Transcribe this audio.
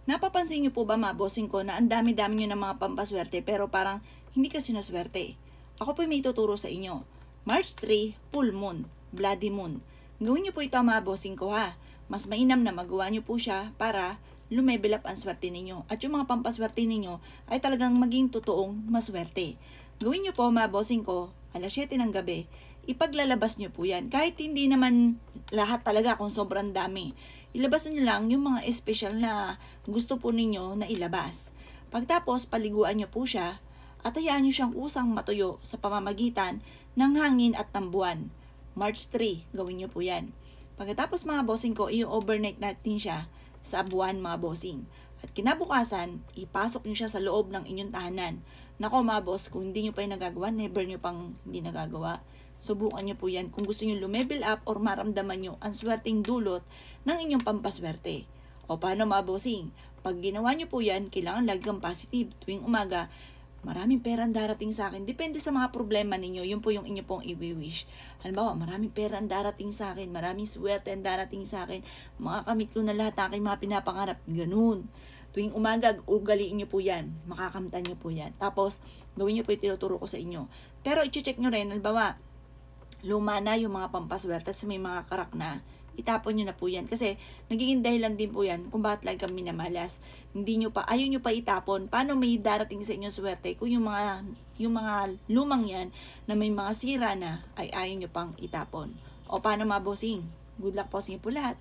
Napapansin niyo po ba mga bossing ko na ang dami-dami niyo ng mga pampaswerte pero parang hindi kasi naswerte? Ako po may tuturo sa inyo. March 3, full moon, bloody moon. Gawin niyo po ito mga bossing ko ha. Mas mainam na magawa niyo po siya para lumevel up ang swerte ninyo. At yung mga pampaswerte ninyo ay talagang maging totoong maswerte. Gawin niyo po mga bossing ko, alas 7 ng gabi, ipaglalabas niyo po yan. Kahit hindi naman lahat talaga kung sobrang dami. Ilabas niyo lang yung mga espesyal na gusto po ninyo na ilabas. Pagtapos, paliguan niyo po siya at hayaan niyo siyang usang matuyo sa pamamagitan ng hangin at ng buwan. March 3, gawin niyo po yan. Pagkatapos mga bossing ko, i-overnight natin siya sa buwan mga bossing. At kinabukasan, ipasok niyo siya sa loob ng inyong tahanan. Nako mga boss, kung hindi niyo pa yung nagagawa, never niyo pang hindi nagagawa. Subukan niyo po yan kung gusto niyo lumevel up or maramdaman niyo ang swerteng dulot ng inyong pampaswerte. O paano mga bossing? Pag ginawa niyo po yan, kailangan lagi kang positive tuwing umaga. Maraming pera ang darating sa akin. Depende sa mga problema ninyo. Yun po yung inyo pong i-wish. Halimbawa, maraming pera ang darating sa akin. Maraming swerte ang darating sa akin. Makakamit ko na lahat ng aking mga pinapangarap. Ganun. Tuwing umaga, ugaliin nyo po yan. Makakamtan nyo po yan. Tapos, gawin nyo po yung tinuturo ko sa inyo. Pero, i-check nyo rin. Halimbawa, luma na yung mga pampaswerte at may mga karak na, itapon nyo na po yan. Kasi, nagiging dahilan din po yan kung bakit lagi kami minamalas. Ayaw nyo pa itapon. Paano may darating sa inyong swerte kung yung mga lumang yan na may mga sira na ay ayaw nyo pang itapon. O paano mga bossing? Good luck po sa inyo po lahat.